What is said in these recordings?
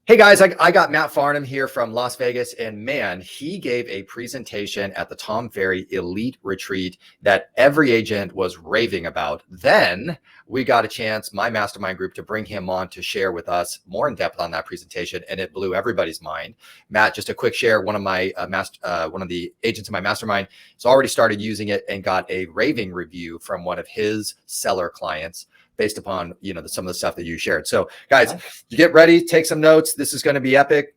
Hey guys, I got Matt Farnham here from Las Vegas, and man, he gave a presentation at the Tom Ferry Elite Retreat that every agent was raving about. Then we got a chance, my mastermind group, to bring him on to share with us more in depth on that presentation, and it blew everybody's mind. Matt, just a quick share: one of my one of the agents in my mastermind has already started using it and got a raving review from one of his seller clients, based upon some of the stuff that you shared. So guys, you get ready, take some notes. This is going to be epic.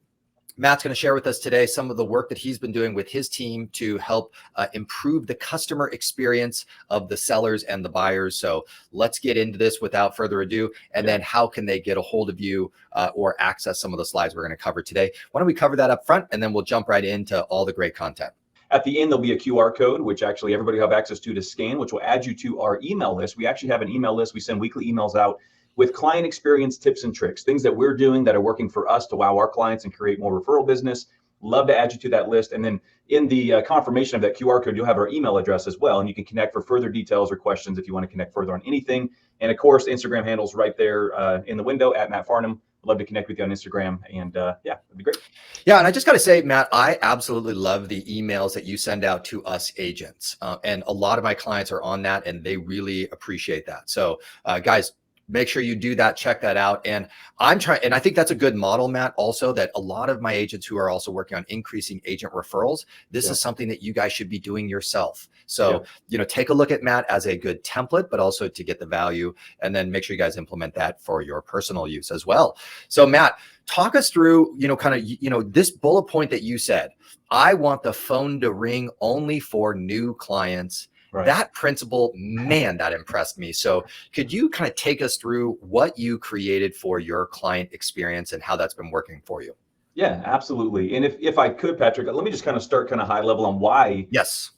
Matt's going to share with us today some of the work that he's been doing with his team to help improve the customer experience of the sellers and the buyers. So let's get into this without further ado. And then how can they get a hold of you or access some of the slides we're going to cover today? Why don't we cover that up front, and then we'll jump right into all the great content. At the end, there'll be a QR code, which actually everybody will have access to scan, which will add you to our email list. We actually have an email list. We send weekly emails out with client experience tips and tricks, things that we're doing that are working for us to wow our clients and create more referral business. Love to add you to that list. And then in the confirmation of that QR code, you'll have our email address as well. And you can connect for further details or questions if you want to connect further on anything. And of course, Instagram handle's right there in the window at Matt Farnham. Love to connect with you on Instagram, and yeah, that'd be great. Yeah, and I just got to say, Matt, I absolutely love the emails that you send out to us agents, and a lot of my clients are on that, and they really appreciate that. So, guys, make sure you do that. Check that out. And I'm trying, and I think that's a good model, Matt, also, that a lot of my agents who are also working on increasing agent referrals, this is something that you guys should be doing yourself. So, take a look at Matt as a good template, but also to get the value, and then make sure you guys implement that for your personal use as well. So Matt, talk us through, this bullet point that you said, I want the phone to ring only for new clients. Right. That principle, man, that impressed me. So could you kind of take us through what you created for your client experience and how that's been working for you? Yeah, absolutely. And if I could, Patrick, let me just kind of start kind of high level on why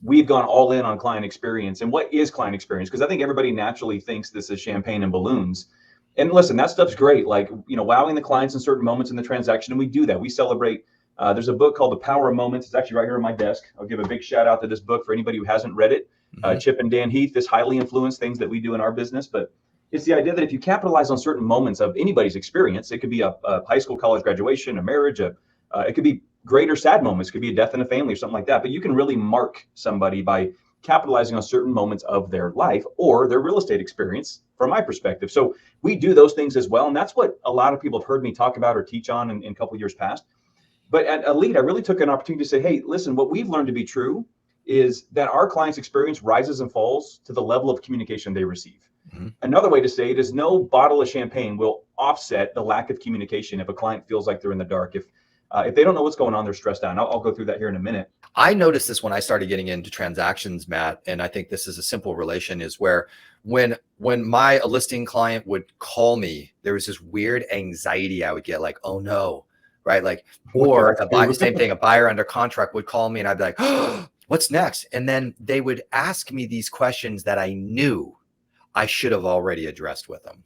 we've gone all in on client experience and what is client experience. Because I think everybody naturally thinks this is champagne and balloons. And listen, that stuff's great. Like, wowing the clients in certain moments in the transaction. And we do that. We celebrate. There's a book called The Power of Moments. It's actually right here on my desk. I'll give a big shout out to this book for anybody who hasn't read it. Chip and Dan Heath, this highly influenced things that we do in our business. But it's the idea that if you capitalize on certain moments of anybody's experience, it could be a high school, college graduation, a marriage, it could be great or sad moments, it could be a death in a family or something like that. But you can really mark somebody by capitalizing on certain moments of their life or their real estate experience, from my perspective. So we do those things as well. And that's what a lot of people have heard me talk about or teach on in a couple of years past. But at Elite, I really took an opportunity to say, hey, listen, what we've learned to be true is that our clients' experience rises and falls to the level of communication they receive. Another way to say it is no bottle of champagne will offset the lack of communication if a client feels like they're in the dark. If they don't know what's going on, they're stressed out. And I'll go through that here in a minute. I noticed this when I started getting into transactions, Matt, and I think this is a simple relation, is where when my listing client would call me, there was this weird anxiety I would get, like, oh no, right? Like, or same thing, a buyer under contract would call me and I'd be like, oh, what's next? And then they would ask me these questions that I knew I should have already addressed with them.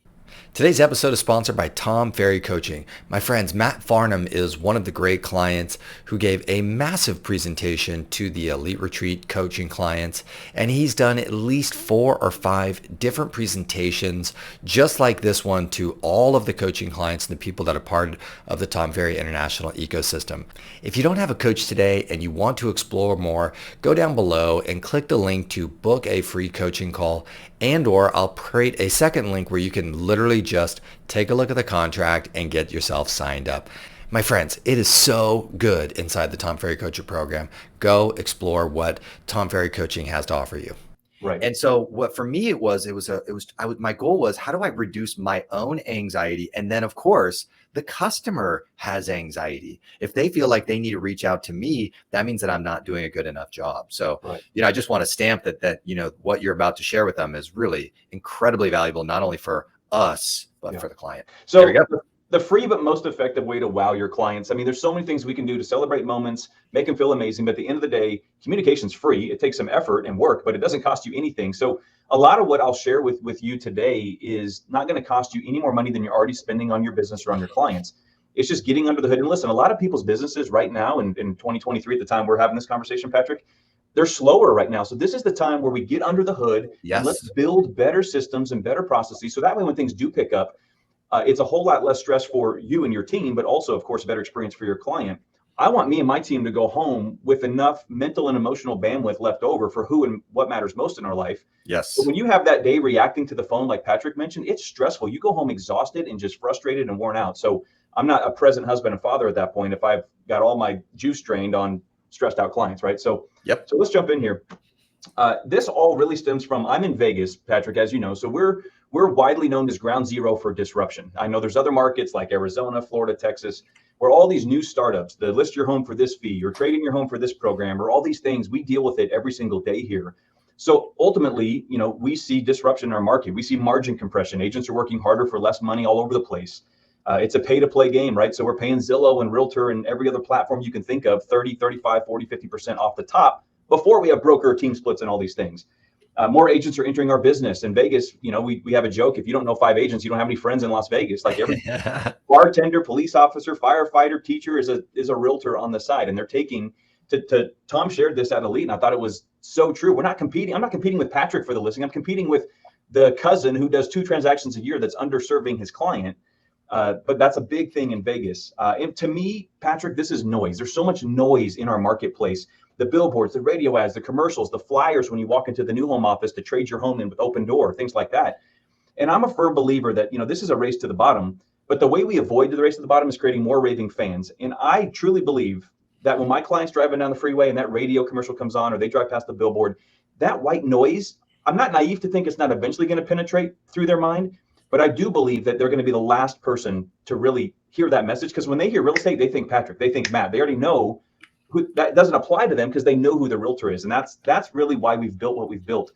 Today's episode is sponsored by Tom Ferry Coaching. My friends, Matt Farnham is one of the great clients who gave a massive presentation to the Elite Retreat coaching clients, and he's done at least 4 or 5 different presentations just like this one to all of the coaching clients and the people that are part of the Tom Ferry International ecosystem. If you don't have a coach today and you want to explore more, go down below and click the link to book a free coaching call, and or I'll create a second link where you can literally just take a look at the contract and get yourself signed up. My friends, it is so good inside the Tom Ferry Coaching program. Go explore what Tom Ferry Coaching has to offer you. Right. And so what for me my goal was, how do I reduce my own anxiety? And then of course, the customer has anxiety. If they feel like they need to reach out to me, that means that I'm not doing a good enough job. So, I just want to stamp that what you're about to share with them is really incredibly valuable, not only for us, but for the client. So there we go. The free but most effective way to wow your clients. I mean, there's so many things we can do to celebrate moments, make them feel amazing. But at the end of the day, communication's free. It takes some effort and work, but it doesn't cost you anything. So a lot of what I'll share with you today is not going to cost you any more money than you're already spending on your business or on your clients. It's just getting under the hood. And listen, a lot of people's businesses right now in 2023, at the time we're having this conversation, Patrick, they're slower right now. So this is the time where we get under the hood. And let's build better systems and better processes. So that way, when things do pick up, it's a whole lot less stress for you and your team, but also, of course, a better experience for your client. I want me and my team to go home with enough mental and emotional bandwidth left over for who and what matters most in our life. Yes. But when you have that day reacting to the phone, like Patrick mentioned, it's stressful. You go home exhausted and just frustrated and worn out. So I'm not a present husband and father at that point if I've got all my juice drained on stressed out clients, right? So, So let's jump in here. This all really stems from, I'm in Vegas, Patrick, as you know, so we're widely known as ground zero for disruption. I know there's other markets like Arizona, Florida, Texas, where all these new startups, the list your home for this fee, or trading your home for this program, or all these things, we deal with it every single day here. So ultimately, we see disruption in our market. We see margin compression. Agents are working harder for less money all over the place. It's a pay to play game, right? So we're paying Zillow and Realtor and every other platform you can think of 30, 35, 40, 50% off the top before we have broker team splits and all these things. More agents are entering our business in Vegas. We have a joke. If you don't know 5 agents, you don't have any friends in Las Vegas. Like every bartender, police officer, firefighter, teacher is a realtor on the side. And they're taking to Tom shared this at Elite. And I thought it was so true. We're not competing. I'm not competing with Patrick for the listing. I'm competing with the cousin who does 2 transactions a year that's underserving his client. But that's a big thing in Vegas. And to me, Patrick, this is noise. There's so much noise in our marketplace. The billboards, the radio ads, the commercials, the flyers when you walk into the new home office to trade your home in with open door, things like that. And I'm a firm believer that, this is a race to the bottom, but the way we avoid the race to the bottom is creating more raving fans. And I truly believe that when my client's driving down the freeway and that radio commercial comes on, or they drive past the billboard, that white noise, I'm not naive to think it's not eventually going to penetrate through their mind, but I do believe that they're going to be the last person to really hear that message. Because when they hear real estate, they think Patrick, they think Matt, they already know who, that doesn't apply to them because they know who the realtor is. And that's really why we've built what we've built,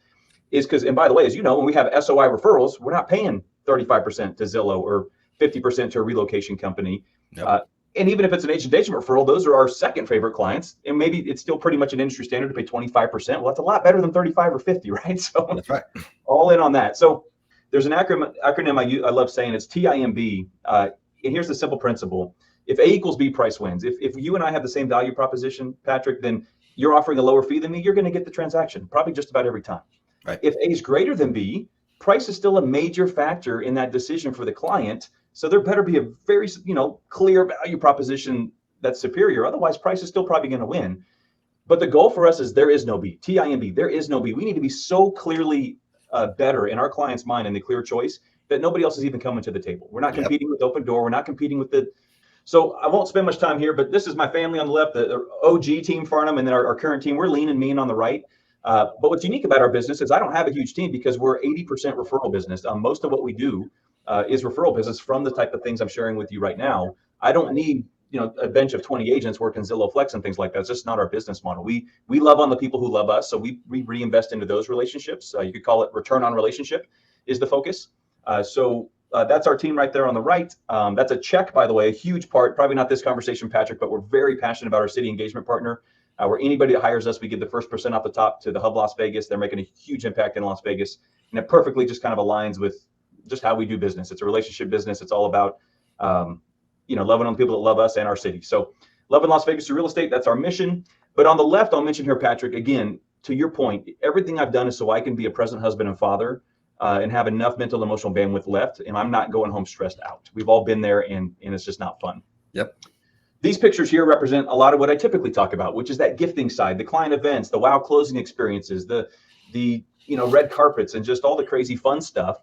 is because, and by the way, as you know, when we have SOI referrals, we're not paying 35% to Zillow or 50% to a relocation company. Yep. And even if it's an agent referral, those are our second favorite clients. And maybe it's still pretty much an industry standard to pay 25%. Well, that's a lot better than 35 or 50, right? So that's right. All in on that. So there's an acronym I love saying, it's TIMB. And here's the simple principle. If A equals B, price wins. If you and I have the same value proposition, Patrick, then you're offering a lower fee than me, you're going to get the transaction probably just about every time. Right. If A is greater than B, price is still a major factor in that decision for the client. So there better be a very, clear value proposition that's superior. Otherwise, price is still probably going to win. But the goal for us is there is no B. TIMB, there is no B. We need to be so clearly better in our client's mind and the clear choice that nobody else is even coming to the table. We're not competing with Open Door. We're not competing with the. So I won't spend much time here, but this is my family on the left, the OG team Farnham, and then our current team. We're lean and mean on the right. But what's unique about our business is I don't have a huge team because we're 80% referral business. Most of what we do is referral business from the type of things I'm sharing with you right now. I don't need a bench of 20 agents working Zillow Flex and things like that. It's just not our business model. We love on the people who love us, so we reinvest into those relationships. You could call it return on relationship is the focus. So that's our team right there on the right. That's a check, by the way, a huge part, probably not this conversation, Patrick, but we're very passionate about our city engagement partner. Where anybody that hires us, we give the first % off the top to the Hub Las Vegas. They're making a huge impact in Las Vegas. And it perfectly just kind of aligns with just how we do business. It's a relationship business. It's all about, loving on the people that love us and our city. So loving Las Vegas through real estate, that's our mission. But on the left, I'll mention here, Patrick, again, to your point, everything I've done is so I can be a present husband and father and have enough mental, emotional bandwidth left. And I'm not going home stressed out. We've all been there and it's just not fun. Yep. These pictures here represent a lot of what I typically talk about, which is that gifting side, the client events, the wow closing experiences, the red carpets, and just all the crazy fun stuff.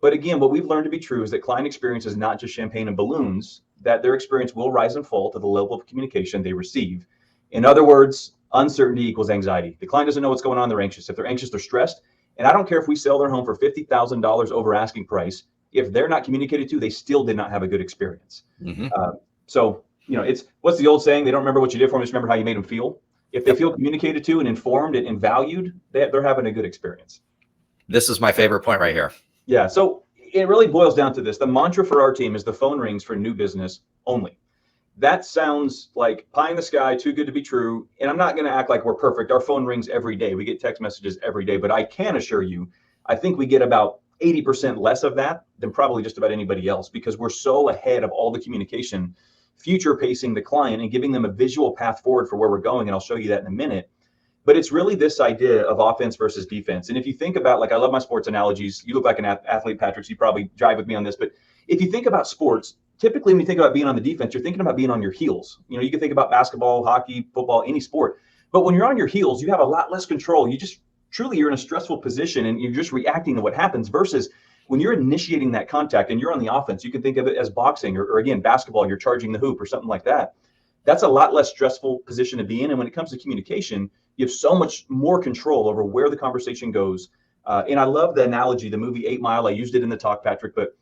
But again, what we've learned to be true is that client experience is not just champagne and balloons, that their experience will rise and fall to the level of communication they receive. In other words, uncertainty equals anxiety. The client doesn't know what's going on. They're anxious. If they're anxious, they're stressed. And I don't care if we sell their home for $50,000 over asking price. If they're not communicated to, they still did not have a good experience. Mm-hmm. It's what's the old saying? They don't remember what you did for them, just remember how you made them feel. If they feel communicated to and informed and valued, they're having a good experience. This is my favorite point right here. Yeah. So it really boils down to this. The mantra for our team is the phone rings for new business only. That sounds like pie in the sky, too good to be true. And I'm not going to act like we're perfect. Our phone rings every day. We get text messages every day. But I can assure you, I think we get about 80% less of that than probably just about anybody else because we're so ahead of all the communication, future pacing the client and giving them a visual path forward for where we're going. And I'll show you that in a minute. But it's really this idea of offense versus defense. And if you think about, like, I love my sports analogies. You look like an athlete, Patrick, so you probably drive with me on this. But if you think about sports, typically when you think about being on the defense, you're thinking about being on your heels. You know, you can think about basketball, hockey, football, any sport. But when you're on your heels, you have a lot less control. You just truly, you're in a stressful position and you're just reacting to what happens versus when you're initiating that contact and you're on the offense, you can think of it as boxing or again, basketball, you're charging the hoop or something like that. That's a lot less stressful position to be in. And when it comes to communication, you have so much more control over where the conversation goes. And I love the analogy, the movie 8 Mile. I used it in the talk, Patrick, but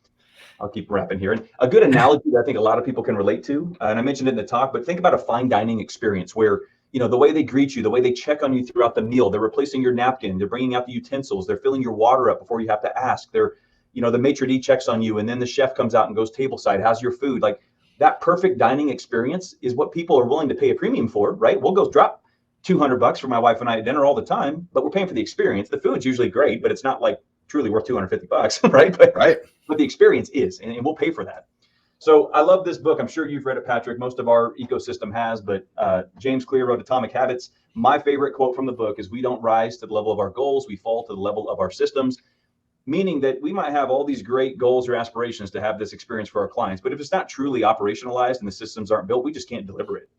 I'll keep wrapping here. And a good analogy that I think a lot of people can relate to, and I mentioned it in the talk, but think about a fine dining experience where, you know, the way they greet you, the way they check on you throughout the meal, they're replacing your napkin, they're bringing out the utensils, they're filling your water up before you have to ask. They're, you know, the maitre d' checks on you, and then the chef comes out and goes tableside. How's your food? Like that perfect dining experience is what people are willing to pay a premium for, right? We'll go drop $200 for my wife and I at dinner all the time, but we're paying for the experience. The food's usually great, but it's not like truly worth $250, right? But the experience is, and we'll pay for that. So I love this book. I'm sure you've read it, Patrick. Most of our ecosystem has, but James Clear wrote Atomic Habits. My favorite quote from the book is, we don't rise to the level of our goals, we fall to the level of our systems. Meaning that we might have all these great goals or aspirations to have this experience for our clients, but if it's not truly operationalized and the systems aren't built, we just can't deliver it.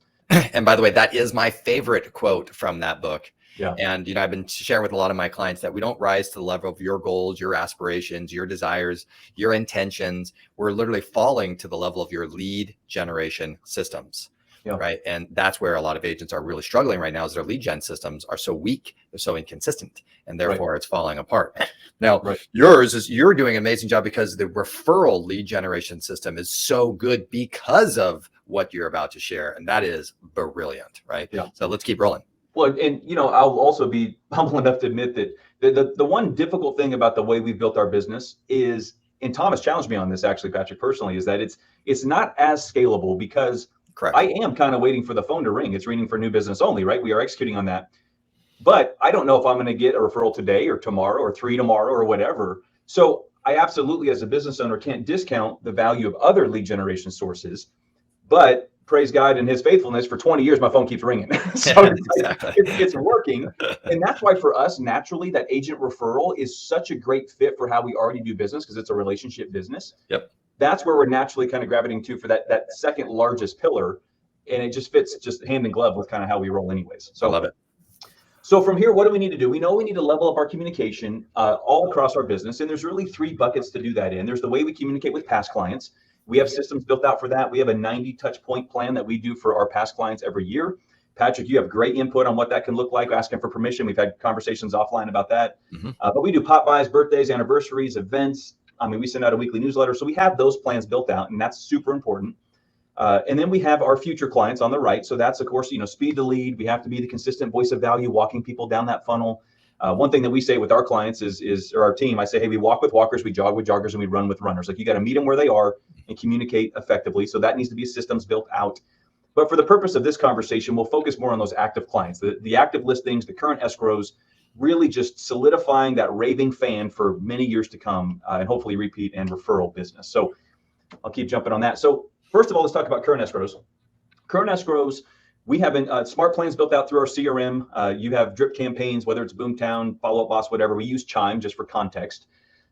And by the way, that is my favorite quote from that book. Yeah. And, you know, I've been sharing with a lot of my clients that we don't rise to the level of your goals, your aspirations, your desires, your intentions. We're literally falling to the level of your lead generation systems. Yeah. Right. And that's where a lot of agents are really struggling right now, is their lead gen systems are so weak, they're so inconsistent, and therefore it's falling apart. Now, yours is, you're doing an amazing job because the referral lead generation system is so good because of what you're about to share. And that is brilliant. Right. Yeah. So let's keep rolling. Well, and, you know, I'll also be humble enough to admit that the one difficult thing about the way we've built our business is, and Thomas challenged me on this actually, Patrick, personally, is that it's not as scalable because I am kind of waiting for the phone to ring. It's ringing for new business only, right? We are executing on that. But I don't know if I'm going to get a referral today or tomorrow or 3 tomorrow or whatever. So I absolutely, as a business owner, can't discount the value of other lead generation sources. But praise God and his faithfulness, for 20 years, my phone keeps ringing. So exactly. It's working. And that's why for us, naturally, that agent referral is such a great fit for how we already do business, because it's a relationship business. Yep. That's where we're naturally kind of gravitating to for that second largest pillar. And it just fits just hand in glove with kind of how we roll anyways. So I love it. So from here, what do we need to do? We know we need to level up our communication all across our business. And there's really 3 buckets to do that in. There's the way we communicate with past clients. We have systems built out for that. We have a 90 touch point plan that we do for our past clients every year. Patrick, you have great input on what that can look like, asking for permission. We've had conversations offline about that. Mm-hmm. But we do pop-bys, birthdays, anniversaries, events. I mean, we send out a weekly newsletter. So we have those plans built out, and that's super important. And then we have our future clients on the right. So that's, of course, you know, speed to lead. We have to be the consistent voice of value, walking people down that funnel. One thing that we say with our clients or our team, I say, hey, we walk with walkers, we jog with joggers, and we run with runners. Like, you got to meet them where they are and communicate effectively. So that needs to be systems built out. But for the purpose of this conversation, we'll focus more on those active clients, the active listings, the current escrows, really just solidifying that raving fan for many years to come, and hopefully repeat and referral business. So I'll keep jumping on that. So first of all, let's talk about current escrows. Current escrows, we have smart plans built out through our CRM. You have drip campaigns, whether it's Boomtown, Follow Up Boss, whatever. We use Chime just for context,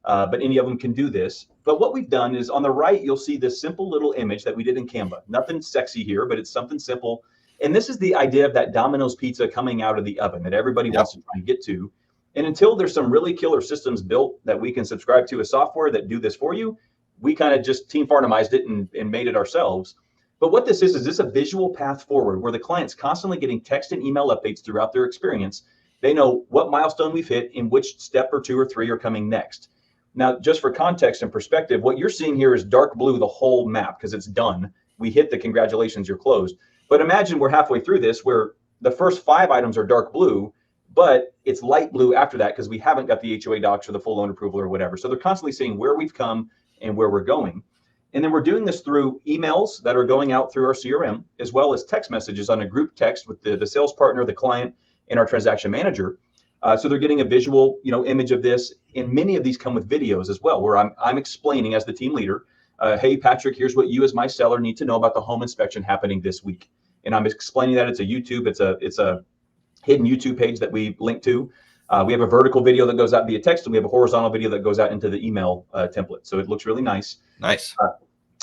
but any of them can do this. But what we've done is on the right, you'll see this simple little image that we did in Canva. Nothing sexy here, but it's something simple. And this is the idea of that Domino's pizza coming out of the oven that everybody wants to try and get to. And until there's some really killer systems built that we can subscribe to, a software that do this for you, we kind of just Team Farnhamized it and made it ourselves. But what this is this a visual path forward where the client's constantly getting text and email updates throughout their experience. They know what milestone we've hit and which step or 2 or 3 are coming next. Now, just for context and perspective, what you're seeing here is dark blue, the whole map, because it's done. We hit the congratulations, you're closed. But imagine we're halfway through this where the first 5 items are dark blue, but it's light blue after that because we haven't got the HOA docs or the full loan approval or whatever. So they're constantly seeing where we've come and where we're going. And then we're doing this through emails that are going out through our CRM, as well as text messages on a group text with the sales partner, the client, and our transaction manager. So they're getting a visual, image of this. And many of these come with videos as well, where I'm explaining as the team leader, hey, Patrick, here's what you as my seller need to know about the home inspection happening this week. And I'm explaining that it's a YouTube, it's a hidden YouTube page that we link to. We have a vertical video that goes out via text, and we have a horizontal video that goes out into the email template. So it looks really nice. Nice.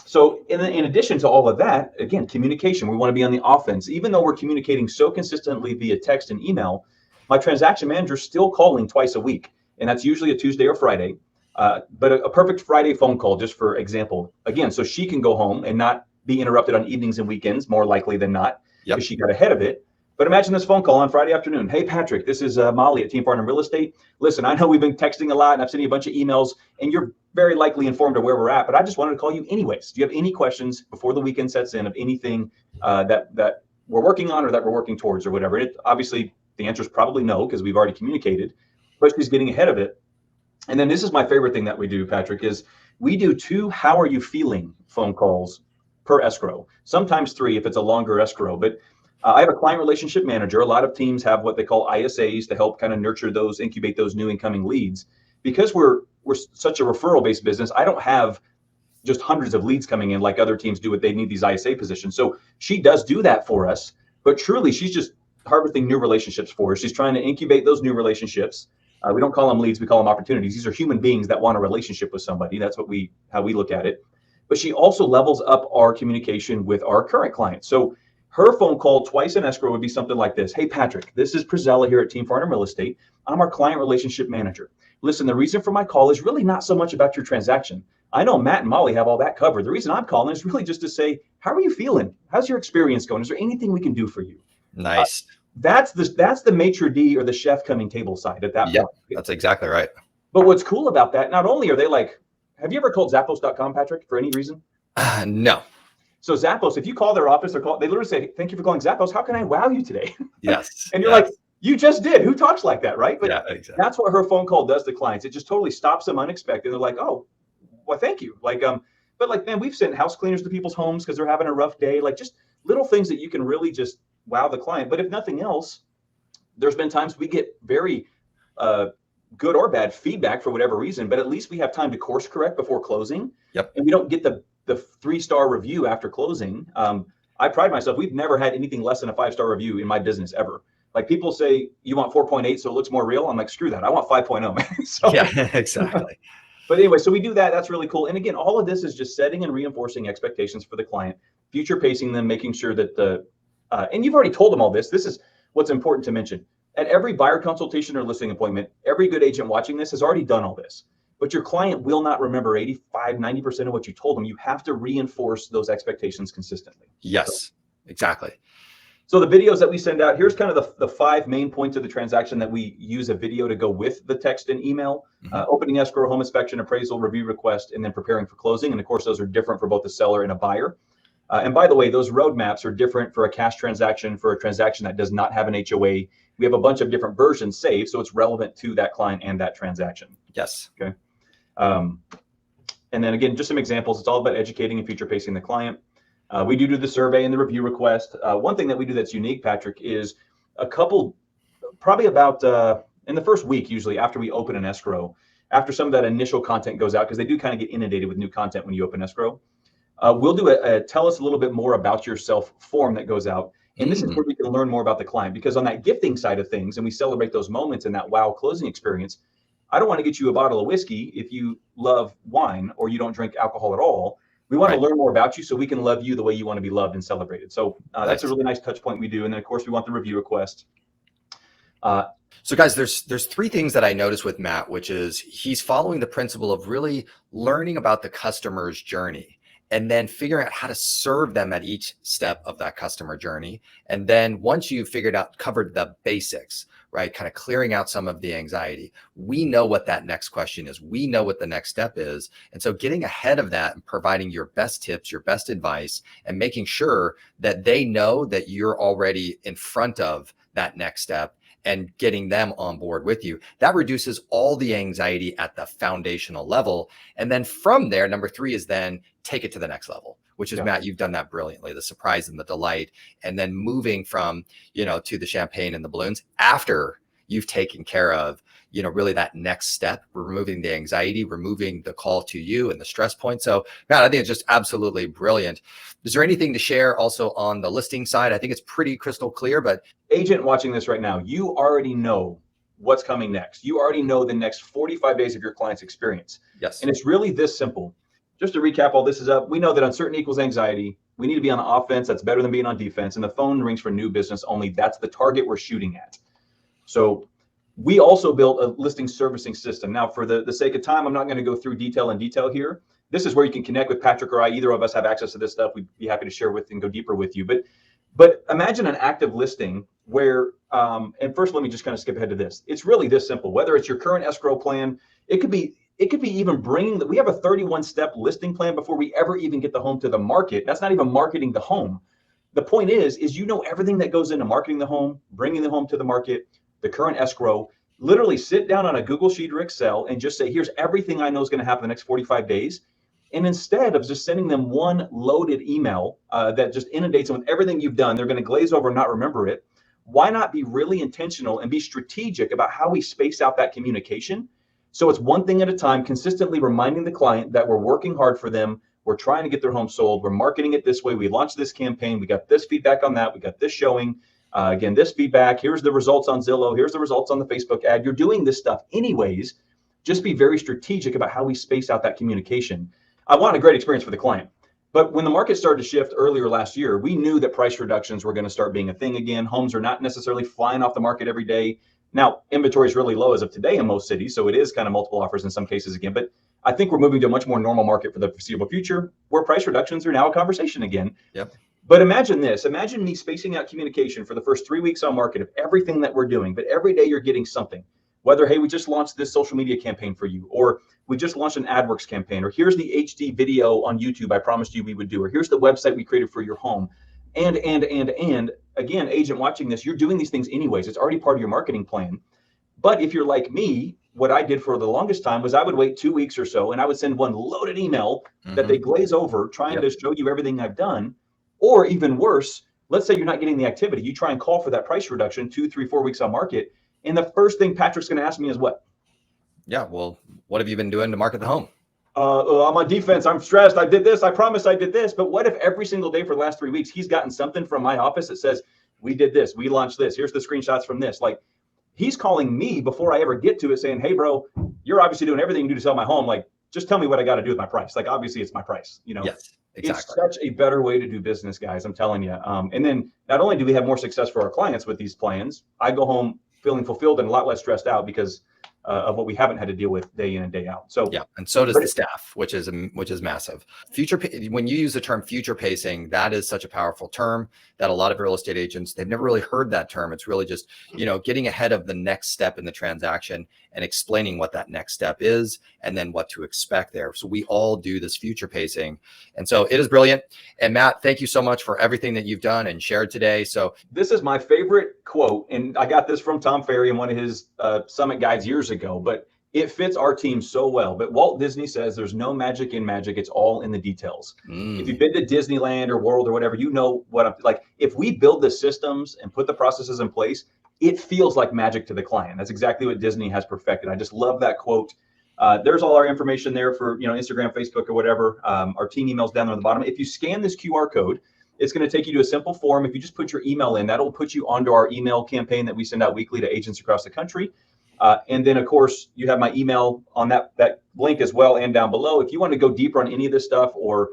So in addition to all of that, again, communication, we want to be on the offense. Even though we're communicating so consistently via text and email, my transaction manager is still calling twice a week. And that's usually a Tuesday or Friday. But a perfect Friday phone call, just for example, again, so she can go home and not be interrupted on evenings and weekends, more likely than not, because she got ahead of it. But imagine this phone call on Friday afternoon. Hey, Patrick, this is Molly at Team Farnham Real Estate. Listen, I know we've been texting a lot and I've sent you a bunch of emails and you're very likely informed of where we're at, but I just wanted to call you anyways. Do you have any questions before the weekend sets in of anything that we're working on or that we're working towards or whatever? And obviously, the answer is probably no, because we've already communicated, but she's getting ahead of it. And then this is my favorite thing that we do, Patrick, is we do 2 how are you feeling phone calls per escrow, sometimes 3 if it's a longer escrow. But I have a client relationship manager. A lot of teams have what they call ISAs to help kind of nurture those, incubate those new incoming leads. Because we're such a referral-based business, I don't have just hundreds of leads coming in like other teams do. They need these ISA positions. So she does do that for us, but truly she's just harvesting new relationships for us. She's trying to incubate those new relationships. We don't call them leads, we call them opportunities. These are human beings that want a relationship with somebody. That's how we look at it. But she also levels up our communication with our current clients. So her phone call twice in escrow would be something like this. Hey, Patrick, this is Priscilla here at Team Farnham Real Estate. I'm our client relationship manager. Listen, the reason for my call is really not so much about your transaction. I know Matt and Molly have all that covered. The reason I'm calling is really just to say, how are you feeling? How's your experience going? Is there anything we can do for you? Nice. That's the maitre d' or the chef coming table side at that point. That's exactly right. But what's cool about that, not only are they like, have you ever called Zappos.com, Patrick, for any reason? No. So Zappos, if you call their office, they literally say, thank you for calling Zappos. How can I wow you today? Yes. And you're like, you just did. Who talks like that, right? But exactly. That's what her phone call does to clients. It just totally stops them unexpected. They're like, oh, well, thank you. But like, man, we've sent house cleaners to people's homes because they're having a rough day. Like just little things that you can really just wow the client. But if nothing else, there's been times we get very good or bad feedback for whatever reason, but at least we have time to course correct before closing. And we don't get the 3-star review after closing. I pride myself, we've never had anything less than a 5-star review in my business ever. Like people say, you want 4.8 so it looks more real. I'm like, screw that. I want 5.0, man. So, exactly. But anyway, so we do that. That's really cool. And again, all of this is just setting and reinforcing expectations for the client, future pacing them, making sure that and you've already told them all this. This is what's important to mention. At every buyer consultation or listing appointment, every good agent watching this has already done all this. But your client will not remember 85, 90% of what you told them. You have to reinforce those expectations consistently. Yes, exactly. So the videos that we send out, here's kind of the 5 main points of the transaction that we use a video to go with the text and email. Opening escrow, home inspection, appraisal, review request, and then preparing for closing. And of course, those are different for both the seller and a buyer. And by the way, those roadmaps are different for a cash transaction, for a transaction that does not have an HOA. We have a bunch of different versions saved, so it's relevant to that client and that transaction. Yes. Okay. And then again, just some examples. It's all about educating and future pacing the client. We do the survey and the review request. One thing that we do that's unique, Patrick, is probably about in the first week, usually after we open an escrow, after some of that initial content goes out, because they do kind of get inundated with new content when you open escrow. We'll do a tell us a little bit more about yourself form that goes out. And this is where we can learn more about the client, because on that gifting side of things, and we celebrate those moments and that wow closing experience, I don't want to get you a bottle of whiskey if you love wine or you don't drink alcohol at all. We want to learn more about you so we can love you the way you want to be loved and celebrated. So that's a really nice touch point we do. And then of course we want the review request. So guys, there's 3 things that I noticed with Matt, which is he's following the principle of really learning about the customer's journey and then figuring out how to serve them at each step of that customer journey. And then once you've covered the basics, right, kind of clearing out some of the anxiety, we know what that next question is. We know what the next step is. And so getting ahead of that and providing your best tips, your best advice, and making sure that they know that you're already in front of that next step and getting them on board with you, that reduces all the anxiety at the foundational level. And then from there, number 3 is then take it to the next level, which is Matt, you've done that brilliantly, the surprise and the delight, and then moving from, to the champagne and the balloons after you've taken care of, really that next step, removing the anxiety, removing the call to you and the stress point. So Matt, I think it's just absolutely brilliant. Is there anything to share also on the listing side? I think it's pretty crystal clear, but agent watching this right now, you already know what's coming next. You already know the next 45 days of your client's experience. Yes. And it's really this simple. Just to recap all this is up. We know that uncertainty equals anxiety. We need to be on offense. That's better than being on defense. And the phone rings for new business only. That's the target we're shooting at. So we also built a listing servicing system. Now, for the sake of time, I'm not going to go through detail here. This is where you can connect with Patrick or I. Either of us have access to this stuff. We'd be happy to share with and go deeper with you. But imagine an active listing where, and first, let me just kind of skip ahead to this. It's really this simple. Whether it's your current escrow plan, it could be even bringing we have a 31-step listing plan before we ever even get the home to the market. That's not even marketing the home. The point is you know everything that goes into marketing the home, bringing the home to the market, the current escrow. Literally sit down on a Google Sheet or Excel and just say, here's everything I know is going to happen the next 45 days. And instead of just sending them one loaded email that just inundates them with everything you've done, they're going to glaze over and not remember it. Why not be really intentional and be strategic about how we space out that communication? So it's one thing at a time, consistently reminding the client that we're working hard for them. We're trying to get their home sold. We're marketing it this way. We launched this campaign. We got this feedback on that. We got this showing. Again, this feedback. Here's the results on Zillow. Here's the results on the Facebook ad. You're doing this stuff anyways. Just be very strategic about how we space out that communication. I want a great experience for the client. But when the market started to shift earlier last year, we knew that price reductions were going to start being a thing again. Homes are not necessarily flying off the market every day. Now, inventory is really low as of today in most cities, so it is kind of multiple offers in some cases again. But I think we're moving to a much more normal market for the foreseeable future, where price reductions are now a conversation again. Yep. But imagine this. Imagine me spacing out communication for the first 3 weeks on market of everything that we're doing. But every day you're getting something. Whether, hey, we just launched this social media campaign for you, or we just launched an AdWorks campaign, or here's the HD video on YouTube I promised you we would do, or here's the website we created for your home. And again, agent watching this, you're doing these things anyways. It's already part of your marketing plan. But if you're like me, what I did for the longest time was I would wait 2 weeks or so, and I would send one loaded email that they glaze over, trying to show you everything I've done. Or even worse, let's say you're not getting the activity. You try and call for that price reduction 2, 3, 4 weeks on market. And the first thing Patrick's going to ask me is what? Yeah, well, what have you been doing to market the home? I'm on defense. I'm stressed. I did this. I promised I did this. But what if every single day for the last 3 weeks, he's gotten something from my office that says, we did this, we launched this, here's the screenshots from this. Like, he's calling me before I ever get to it saying, hey, bro, you're obviously doing everything you do to sell my home. Like, just tell me what I got to do with my price. Like, obviously it's my price, you know? Yes, exactly. It's such a better way to do business, guys. I'm telling you. And then not only do we have more success for our clients with these plans, I go home feeling fulfilled and a lot less stressed out because of what we haven't had to deal with day in and day out. So yeah, and so does the staff, which is massive. When you use the term future pacing, that is such a powerful term that a lot of real estate agents, they've never really heard that term. It's really just, you know, getting ahead of the next step in the transaction and explaining what that next step is and then what to expect there. So we all do this future pacing. And so it is brilliant. And Matt, thank you so much for everything that you've done and shared today. So this is my favorite quote, and I got this from Tom Ferry in one of his summit guides years ago, but it fits our team so well. But Walt Disney says there's no magic in magic. It's all in the details. If you've been to Disneyland or World or whatever, you know what I'm like. If we build the systems and put the processes in place, it feels like magic to the client. That's exactly what Disney has perfected. I just love that quote. There's all our information there for, you know, Instagram, Facebook, or whatever. Our team emails down there on the bottom. If you scan this QR code, it's going to take you to a simple form. If you just put your email in, that'll put you onto our email campaign that we send out weekly to agents across the country. And then, of course, you have my email on that link as well and down below. If you want to go deeper on any of this stuff or,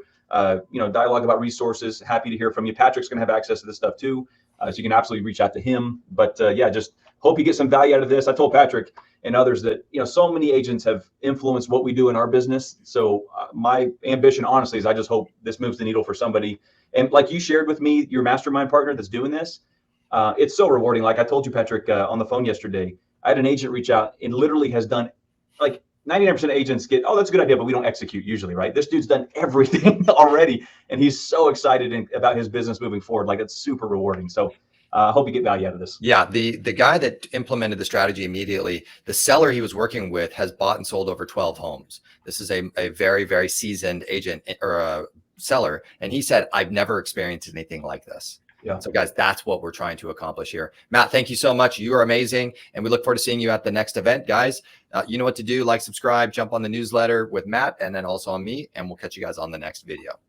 you know, dialogue about resources, happy to hear from you. Patrick's going to have access to this stuff too. So you can absolutely reach out to him. But yeah, just hope you get some value out of this. I told Patrick and others that, you know, so many agents have influenced what we do in our business. So my ambition, honestly, is I just hope this moves the needle for somebody. And like you shared with me, your mastermind partner that's doing this, it's so rewarding. Like I told you, Patrick, on the phone yesterday, I had an agent reach out and literally has done, like 99% of agents get, oh, that's a good idea, but we don't execute usually, right? This dude's done everything already, and he's so excited about his business moving forward. Like, it's super rewarding. So I hope you get value out of this. Yeah, the guy that implemented the strategy immediately, the seller he was working with has bought and sold over 12 homes. This is a very, very seasoned agent or a seller. And he said, I've never experienced anything like this. Yeah. So guys, that's what we're trying to accomplish here. Matt, thank you so much. You are amazing. And we look forward to seeing you at the next event, guys. You know what to do. Like, subscribe, jump on the newsletter with Matt, and then also on me. And we'll catch you guys on the next video.